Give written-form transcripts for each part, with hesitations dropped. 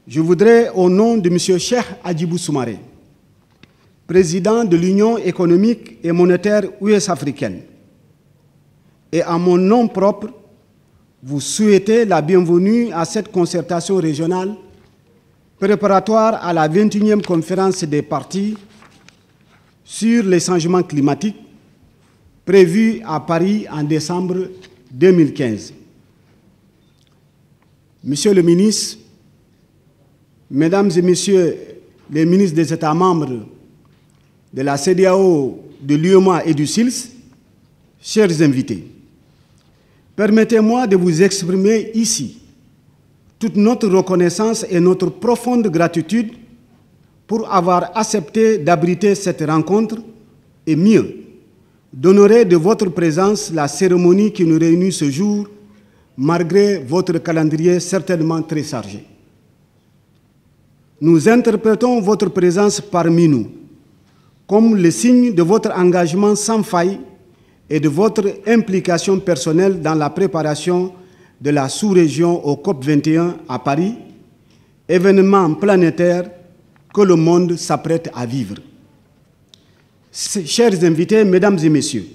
Je voudrais, au nom de M. Cheikh Hadjibou Soumaré, président de l'Union économique et monétaire ouest-africaine, et à mon nom propre, vous souhaiter la bienvenue à cette concertation régionale préparatoire à la 21e conférence des parties sur les changements climatiques prévue à Paris en décembre 2015. Monsieur le ministre, Mesdames et Messieurs les ministres des États membres de la CEDEAO, de l'UEMOA et du SILS, chers invités, permettez-moi de vous exprimer ici toute notre reconnaissance et notre profonde gratitude pour avoir accepté d'abriter cette rencontre et mieux, d'honorer de votre présence la cérémonie qui nous réunit ce jour, malgré votre calendrier certainement très chargé. Nous interprétons votre présence parmi nous comme le signe de votre engagement sans faille et de votre implication personnelle dans la préparation de la sous-région au COP21 à Paris, événement planétaire que le monde s'apprête à vivre. Chers invités, Mesdames et Messieurs,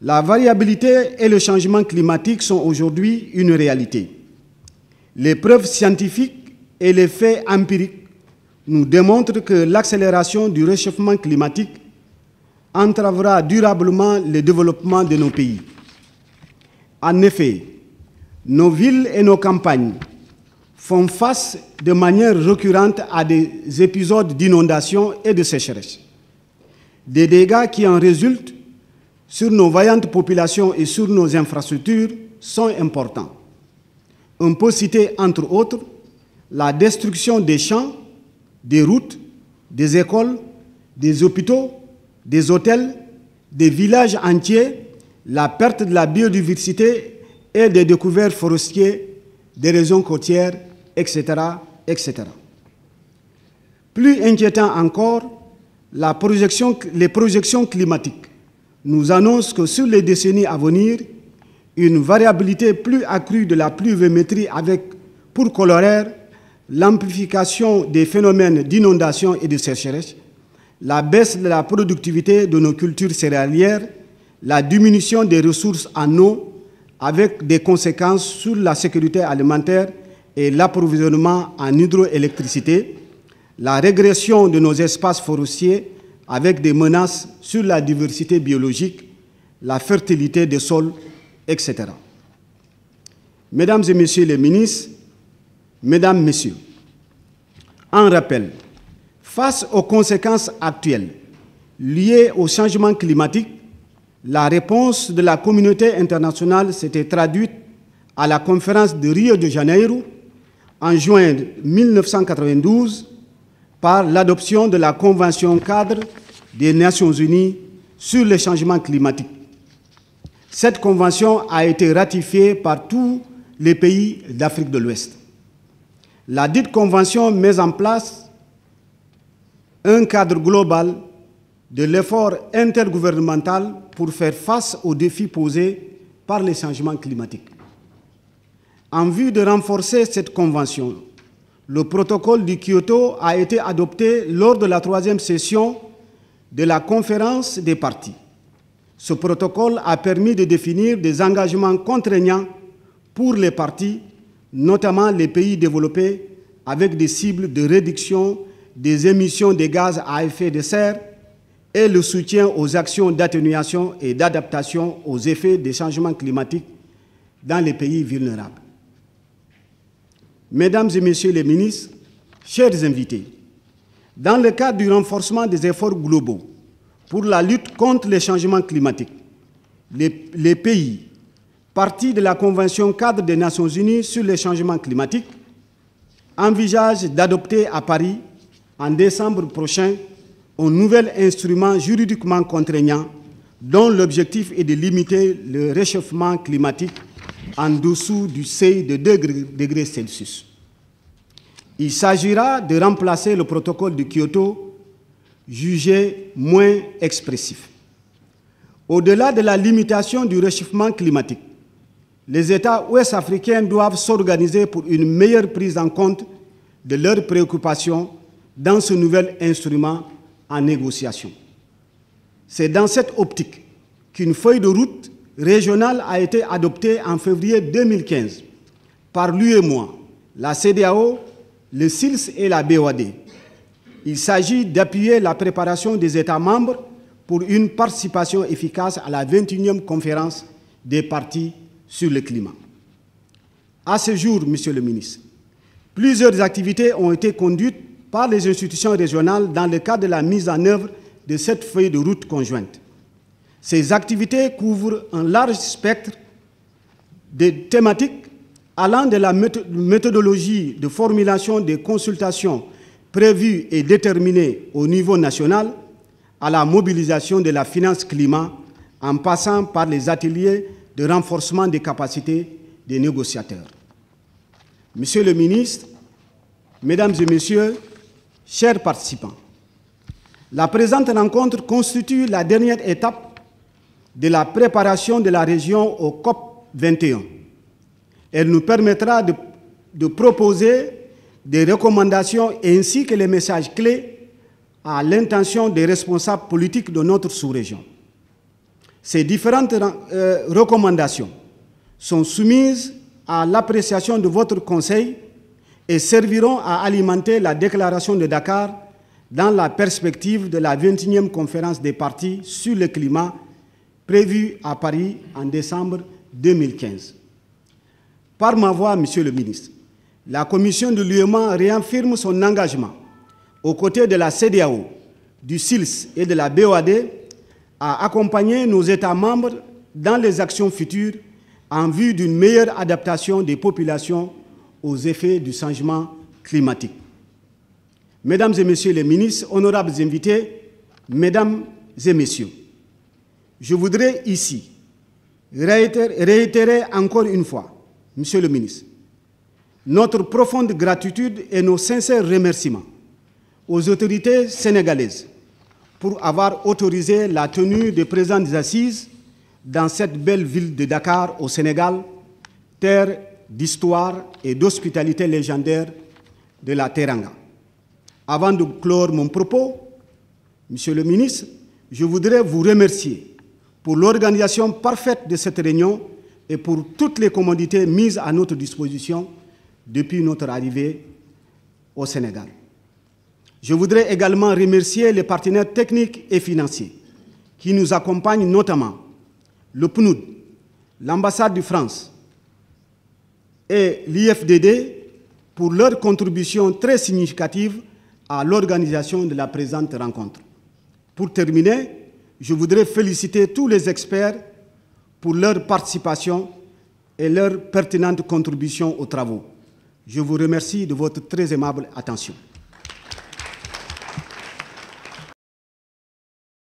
la variabilité et le changement climatique sont aujourd'hui une réalité. Les preuves scientifiques et les faits empiriques nous démontrent que l'accélération du réchauffement climatique entravera durablement le développement de nos pays. En effet, nos villes et nos campagnes font face de manière récurrente à des épisodes d'inondation et de sécheresse. Des dégâts qui en résultent sur nos vaillantes populations et sur nos infrastructures sont importants. On peut citer, entre autres, la destruction des champs, des routes, des écoles, des hôpitaux, des hôtels, des villages entiers, la perte de la biodiversité et des découvertes forestiers, des régions côtières, etc., etc. Plus inquiétant encore, les projections climatiques nous annoncent que sur les décennies à venir, une variabilité plus accrue de la pluviométrie avec, pour corollaire, l'amplification des phénomènes d'inondation et de sécheresse, la baisse de la productivité de nos cultures céréalières, la diminution des ressources en eau, avec des conséquences sur la sécurité alimentaire et l'approvisionnement en hydroélectricité, la régression de nos espaces forestiers avec des menaces sur la diversité biologique, la fertilité des sols, etc. Mesdames et Messieurs les ministres, Mesdames, Messieurs, en rappel, face aux conséquences actuelles liées au changement climatique, la réponse de la communauté internationale s'était traduite à la conférence de Rio de Janeiro en juin 1992 par l'adoption de la Convention cadre des Nations Unies sur le changement climatique. Cette convention a été ratifiée par tous les pays d'Afrique de l'Ouest. La dite convention met en place un cadre global de l'effort intergouvernemental pour faire face aux défis posés par les changements climatiques. En vue de renforcer cette convention, le protocole de Kyoto a été adopté lors de la 3e session de la conférence des parties. Ce protocole a permis de définir des engagements contraignants pour les parties, notamment les pays développés, avec des cibles de réduction des émissions de gaz à effet de serre et le soutien aux actions d'atténuation et d'adaptation aux effets des changements climatiques dans les pays vulnérables. Mesdames et Messieurs les ministres, chers invités, dans le cadre du renforcement des efforts globaux pour la lutte contre les changements climatiques, les pays parties de la Convention cadre des Nations Unies sur les changements climatiques envisagent d'adopter à Paris, en décembre prochain, un nouvel instrument juridiquement contraignant dont l'objectif est de limiter le réchauffement climatique en dessous du seuil de 2 degrés Celsius. Il s'agira de remplacer le protocole de Kyoto, jugé moins expressif. Au-delà de la limitation du réchauffement climatique, les États ouest-africains doivent s'organiser pour une meilleure prise en compte de leurs préoccupations dans ce nouvel instrument en négociation. C'est dans cette optique qu'une feuille de route régionale a été adoptée en février 2015 par l'UEMOA, la CEDEAO, le SILS et la BOAD. Il s'agit d'appuyer la préparation des États membres pour une participation efficace à la 21e conférence des parties sur le climat. À ce jour, Monsieur le ministre, plusieurs activités ont été conduites par les institutions régionales dans le cadre de la mise en œuvre de cette feuille de route conjointe. Ces activités couvrent un large spectre de thématiques allant de la méthodologie de formulation des consultations prévues et déterminées au niveau national à la mobilisation de la finance climat en passant par les ateliers de renforcement des capacités des négociateurs. Monsieur le ministre, Mesdames et Messieurs, chers participants, la présente rencontre constitue la dernière étape de la préparation de la région au COP 21. Elle nous permettra de proposer des recommandations ainsi que les messages clés à l'intention des responsables politiques de notre sous-région. Ces différentes recommandations sont soumises à l'appréciation de votre Conseil et serviront à alimenter la déclaration de Dakar dans la perspective de la 21e conférence des parties sur le climat prévue à Paris en décembre 2015. Par ma voix, Monsieur le ministre, la Commission de l'UEMOA réaffirme son engagement aux côtés de la CEDEAO, du SILS et de la BOAD à accompagner nos États membres dans les actions futures en vue d'une meilleure adaptation des populations aux effets du changement climatique. Mesdames et Messieurs les ministres, honorables invités, Mesdames et Messieurs, je voudrais ici réitérer encore une fois, Monsieur le ministre, notre profonde gratitude et nos sincères remerciements aux autorités sénégalaises pour avoir autorisé la tenue des présentes assises dans cette belle ville de Dakar, au Sénégal, terre d'histoire et d'hospitalité légendaire de la Teranga. Avant de clore mon propos, Monsieur le ministre, je voudrais vous remercier pour l'organisation parfaite de cette réunion et pour toutes les commodités mises à notre disposition depuis notre arrivée au Sénégal. Je voudrais également remercier les partenaires techniques et financiers qui nous accompagnent, notamment le PNUD, l'ambassade de France et l'IFDD pour leur contribution très significative à l'organisation de la présente rencontre. Pour terminer, je voudrais féliciter tous les experts pour leur participation et leur pertinente contribution aux travaux. Je vous remercie de votre très aimable attention.